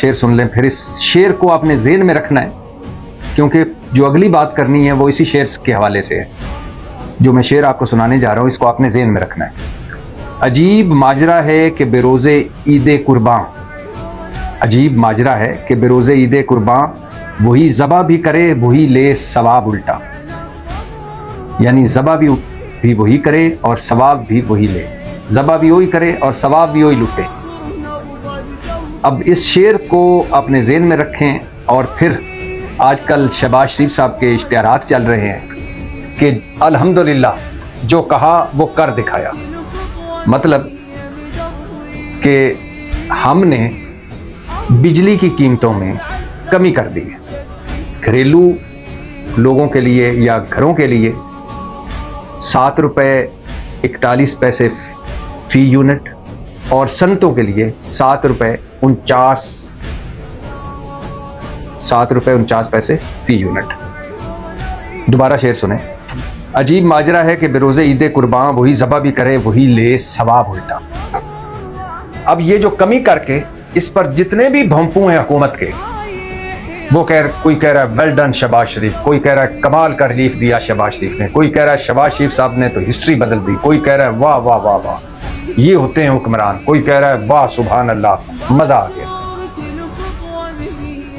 शेर सुन लें, फिर इस शेर को आपने ज़हन में रखना है, क्योंकि जो अगली बात करनी है वो इसी शेर के हवाले से है। जो मैं शेर आपको सुनाने जा रहा हूँ इसको आपने ज़हन में रखना है। अजीब माजरा है कि बेरोज़े ईद कुर्बान, अजीब माजरा है कि बेरोज़े ईद कुर्बान, वही ज़बा भी करे वही ले सवाब उल्टा। यानी ज़बा भी वही करे और सवाब भी वही ले, ज़बा भी वही करे और सवाब भी वही लुटे। अब इस शेर को अपने ज़हन में रखें। और फिर आजकल शहबाज शरीफ साहब के इश्तिहारात चल रहे हैं कि अल्हम्दुलिल्लाह जो कहा वो कर दिखाया। मतलब कि हमने बिजली की कीमतों में कमी कर दी है। घरेलू लोगों के लिए या घरों के लिए 7 रुपये 41 पैसे फी यूनिट, और सनतों के लिए 7 रुपये 49 पैसे फी यूनिट। दोबारा शेर सुने। अजीब माजरा है कि बेरोज़े ईद कुर्बान, वही ज़बा भी करे वही ले सवाब उल्टा। अब ये जो कमी करके इस पर जितने भी भंपू हैं हुकूमत के, वो कोई कह रहा है वेल डन शहबाज शरीफ, कोई कह रहा है कमाल का रिलीफ दिया शहबाज शरीफ ने, कोई कह रहा है शहबाज शरीफ साहब ने तो हिस्ट्री बदल दी, कोई कह रहा है वाह वाह वाह वाह ये होते हैं हुक्मरान, कोई कह रहा है वाह सुभान अल्लाह मजा आ गया।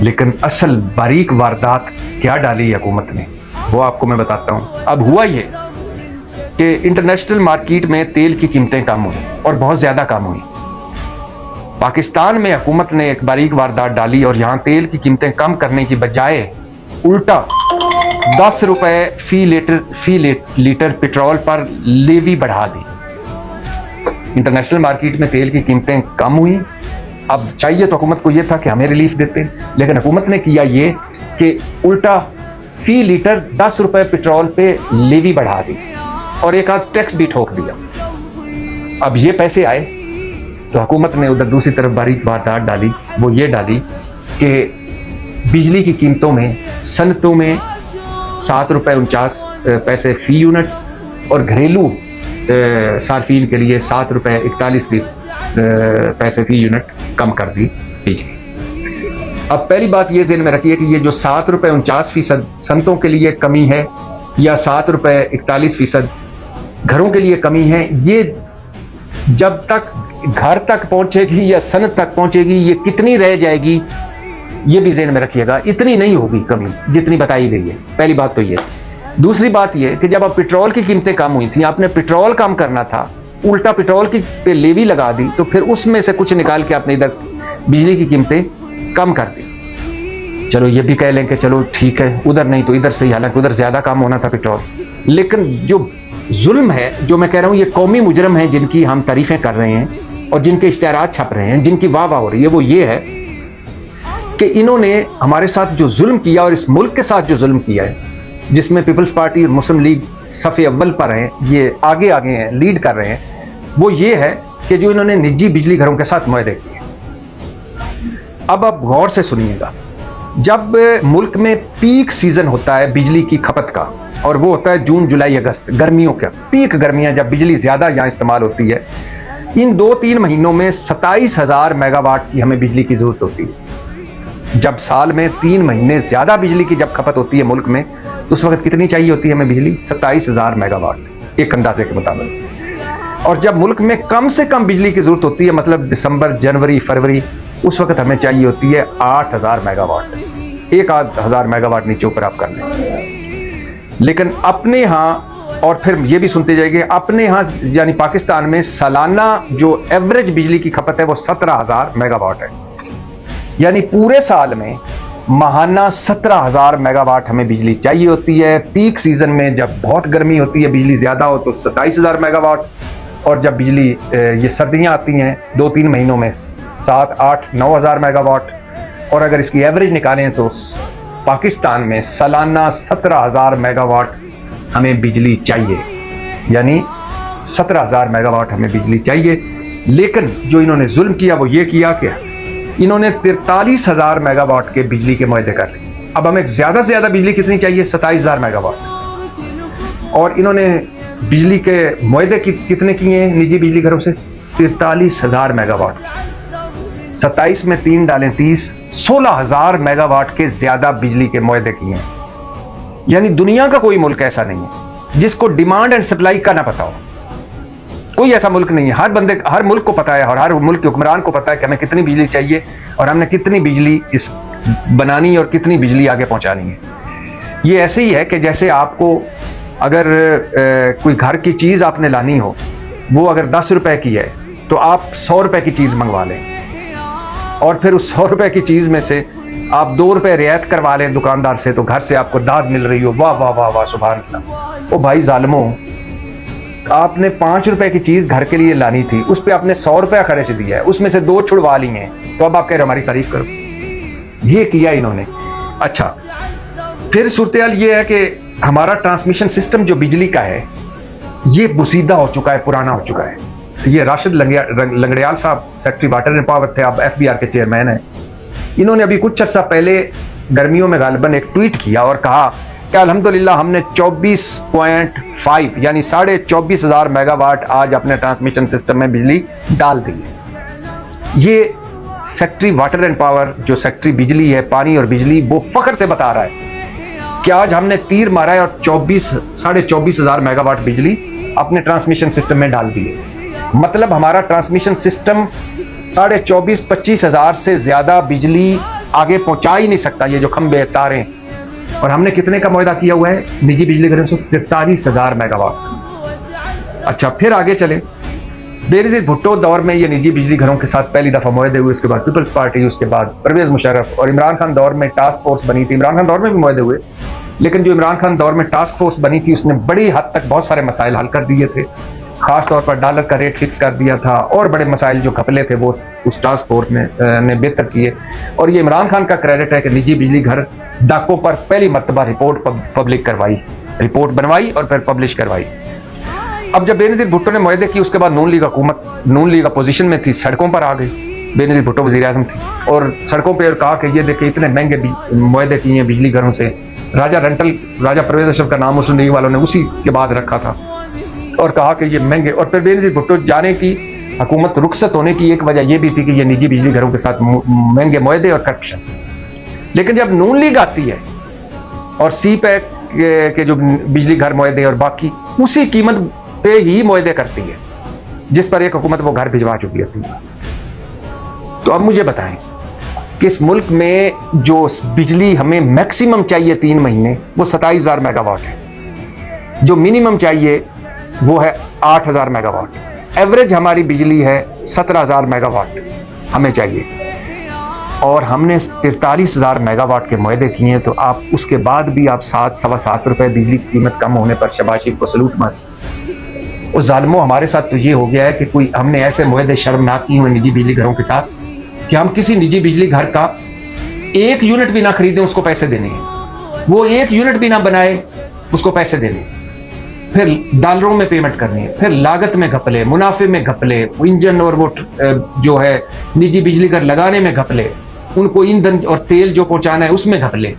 लेकिन असल बारीक वारदात क्या डाली है हुकूमत ने, वो आपको मैं बताता हूं। अब हुआ ये कि इंटरनेशनल मार्केट में तेल की कीमतें कम हुई और बहुत ज्यादा कम हुई। पाकिस्तान में हुकूमत ने एक बारीक वारदात डाली और यहां तेल की कीमतें कम करने की बजाय उल्टा 10 रुपए फी लीटर पेट्रोल पर लेवी बढ़ा दी। इंटरनेशनल मार्केट में तेल की कीमतें कम हुई। अब चाहिए तो हुकूमत को यह था कि हमें रिलीफ देते, लेकिन हुकूमत ने किया ये कि उल्टा फी लीटर 10 रुपए पेट्रोल पे लेवी बढ़ा दी और एक आध टैक्स भी ठोक दिया। अब ये पैसे आए तो हुकूमत ने उधर दूसरी तरफ बारीक वारदात डाली, वो ये डाली कि बिजली की कीमतों में सनतों में 7 रुपये 49 पैसे फी यूनिट और घरेलू सार्फिन के लिए 7 रुपये 41 पैसे फी यूनिट कम कर दी बिजली। अब पहली बात ये ज़हन में रखिए कि ये जो 7 रुपये 49% सनतों के लिए कमी है या 7 रुपये 41% घरों के लिए कमी है, ये जब तक घर तक पहुंचेगी या सनत तक पहुंचेगी ये कितनी रह जाएगी ये भी ज़हन में रखिएगा। इतनी नहीं होगी कमी जितनी बताई गई है, पहली बात तो ये। दूसरी बात ये कि जब अब पेट्रोल की कीमतें कम हुई थी, आपने पेट्रोल कम करना था, उल्टा पेट्रोल की पे लेवी लगा दी, तो फिर उसमें से कुछ निकाल के आपने इधर बिजली की कीमतें कम कर दी। चलो ये भी कह लें कि चलो ठीक है, उधर नहीं तो इधर सही, हालांकि उधर ज्यादा कम होना था पेट्रोल। लेकिन जो जुल्म है, जो मैं कह रहा हूं ये कौमी मुजरम है जिनकी हम तारीफें कर रहे हैं और जिनके इश्तिहारात छप रहे हैं, जिनकी वाह वाह हो रही है, वो ये है कि इन्होंने हमारे साथ जो जुल्म किया और इस मुल्क के साथ जो जुल्म किया है, जिसमें पीपल्स पार्टी और मुस्लिम लीग सफ़े अव्वल पर हैं, ये आगे आगे हैं, लीड कर रहे हैं, वो ये है कि जो इन्होंने निजी बिजली घरों के साथ मुआहदे किए। अब आप गौर से सुनिएगा, जब मुल्क में पीक सीजन होता है बिजली की खपत का, और वो होता है जून जुलाई अगस्त, गर्मियों का पीक गर्मियां जब बिजली ज्यादा यहाँ इस्तेमाल होती है, इन 2-3 महीनों में 27,000 मेगावाट की हमें बिजली की जरूरत होती है। जब साल में 3 महीने ज्यादा बिजली की जब खपत होती है मुल्क में, तो उस वक्त कितनी चाहिए होती है हमें बिजली? 27,000 मेगावाट एक अंदाजे के मुताबिक। और जब मुल्क में कम से कम बिजली की जरूरत होती है, मतलब दिसंबर जनवरी फरवरी, उस वक्त हमें चाहिए होती है 8,000 मेगावाट। 1,000 मेगावाट नीचे ऊपर आप कर लें। लेकिन अपने यहाँ, और फिर ये भी सुनते जाएंगे, अपने यहाँ यानी पाकिस्तान में सालाना जो एवरेज बिजली की खपत है वो 17,000 मेगावाट है। यानी पूरे साल में माहाना 17,000 मेगावाट हमें बिजली चाहिए होती है। पीक सीजन में जब बहुत गर्मी होती है, बिजली ज्यादा हो, तो 27,000 मेगावाट, और जब बिजली ये सर्दियां आती हैं 2-3 महीनों में 7, 8, 9,000 मेगावाट। और अगर इसकी एवरेज निकालें तो पाकिस्तान में सालाना 17,000 मेगावाट हमें बिजली चाहिए, यानी 17,000 मेगावाट हमें बिजली चाहिए। लेकिन जो इन्होंने जुल्म किया वो ये किया कि इन्होंने 43,000 मेगावाट के बिजली के मुआहदे कर लिए। अब हमें ज्यादा से ज्यादा बिजली कितनी चाहिए? 27,000 मेगावाट। और इन्होंने बिजली के मुआहदे कितने किए हैं निजी बिजली घरों से? 43,000 मेगावाट। 27 में 3 डालें 30, 16,000 मेगावाट के ज्यादा बिजली के मुआहदे किए हैं। यानी दुनिया का कोई मुल्क ऐसा नहीं है जिसको डिमांड एंड सप्लाई का ना पता हो। कोई ऐसा मुल्क नहीं है। हर मुल्क को पता है और हर मुल्क के हुक्मरान को पता है कि हमें कितनी बिजली चाहिए और हमने कितनी बिजली इस बनानी और कितनी बिजली आगे पहुंचानी है। ये ऐसे ही है कि जैसे आपको अगर कोई घर की चीज आपने लानी हो, वो अगर 10 रुपए की है तो आप 100 रुपए की चीज मंगवा लें और फिर उस 100 रुपए की चीज में से आप 2 रुपए रियायत करवा लें दुकानदार से, तो घर से आपको दाद मिल रही हो। वाह वाह वाह वाह, सुभान अल्लाह। ओ भाई जालिमो, आपने 5 रुपए की चीज घर के लिए लानी थी, उस पर आपने 100 रुपया खर्च दिया है, उसमें से 2 छुड़वा लिए हैं, तो अब आप कह रहे हो हमारी तारीफ करो। ये किया इन्होंने। अच्छा, फिर सूरत-ए-हाल ये है कि हमारा ट्रांसमिशन सिस्टम जो बिजली का है ये बुसीदा हो चुका है, पुराना हो चुका है। ये राशिद लंगड़ियाल साहब सेक्रेटरी वाटर एंड पावर थे, अब FBR के चेयरमैन हैं। इन्होंने अभी कुछ अर्सा पहले गर्मियों में गालिबन एक ट्वीट किया और कहा कि अल्हम्दुलिल्लाह हमने 24.5 यानी 24,500 मेगावाट आज अपने ट्रांसमिशन सिस्टम में बिजली डाल दी है। ये सेक्रेटरी वाटर एंड पावर, जो सेक्रेटरी बिजली है, पानी और बिजली, वो फख्र से बता रहा है कि आज हमने तीर मारा है और 24,500 मेगावाट बिजली अपने ट्रांसमिशन सिस्टम में डाल दी है। मतलब हमारा ट्रांसमिशन सिस्टम 24,000-25,000 से ज्यादा बिजली आगे पहुंचा ही नहीं सकता, ये जो खंबे तारें। और हमने कितने का मुआहदा किया हुआ है निजी बिजली घरों से? 43,000 मेगावाट। अच्छा, फिर आगे चले। बेनज़ीर भुट्टो दौर में ये निजी बिजली घरों के साथ पहली दफा मुआहदे हुए, उसके बाद पीपल्स पार्टी, उसके बाद परवेज मुशर्रफ और इमरान खान दौर में टास्क फोर्स बनी थी। इमरान खान दौर में भी मुआहदे हुए, लेकिन जो इमरान खान दौर में टास्क फोर्स बनी थी उसने बड़ी हद तक बहुत सारे मसाइल हल कर दिए थे। खास तौर पर डॉलर का रेट फिक्स कर दिया था और बड़े मसाइल जो घपले थे वो उस टास्क फोर्स ने बेहतर किए। और ये इमरान खान का क्रेडिट है कि निजी बिजली घर डाकों पर पहली मरतबा रिपोर्ट पब्लिक करवाई, रिपोर्ट बनवाई और फिर पब्लिश करवाई। अब जब बेनज़ीर भुट्टो ने मुआहदे की, उसके बाद नून लीग अपोजिशन में थी, सड़कों पर आ गई। बेनज़ीर भुट्टो वज़ीर आज़म थी और सड़कों पर कहा कि ये देखिए इतने महंगे मुआहदे किए हैं बिजली घरों से। राजा परवेज अशरफ का नाम मुस्लिम लीग वालों ने उसी के बाद रखा था और कहा कि ये महंगे। और फिर बेनज़ीर भुट्टो जाने की, हुकूमत रुखसत होने की एक वजह यह भी थी कि ये निजी बिजली घरों के साथ महंगे मुआहदे और करप्शन। लेकिन जब नून लीग आती है और CPEC के जो बिजली घर मुआहदे और बाकी उसी कीमत पे ही मुआहदे करती है जिस पर एक हुकूमत वो घर भिजवा चुकी होती है। तो अब मुझे बताएं कि इस मुल्क में जो बिजली हमें मैक्सिमम चाहिए 3 महीने, वो 27,000 मेगावाट है। जो मिनिमम चाहिए वो है 8,000 मेगावाट। एवरेज हमारी बिजली है 17,000 मेगावाट हमें चाहिए और हमने 43,000 मेगावाट के मुआहदे किए हैं। तो आप उसके बाद भी आप 7-7.25 रुपए बिजली की कीमत कम होने पर शबाशी को सलूट मार। उस जालिमो, हमारे साथ तो ये हो गया है कि कोई हमने ऐसे मुआहदे शर्मनाक किए हुए निजी बिजली घरों के साथ कि हम किसी निजी बिजली घर का 1 यूनिट भी ना खरीदें उसको पैसे देने हैं, वो 1 यूनिट भी ना बनाए उसको पैसे देने, फिर डॉलरों में पेमेंट करनी है, फिर लागत में घपले, मुनाफे में घपले, इंजन और वो जो है निजी बिजली घर लगाने में घपले, उनको ईंधन और तेल जो पहुंचाना है उसमें घपले।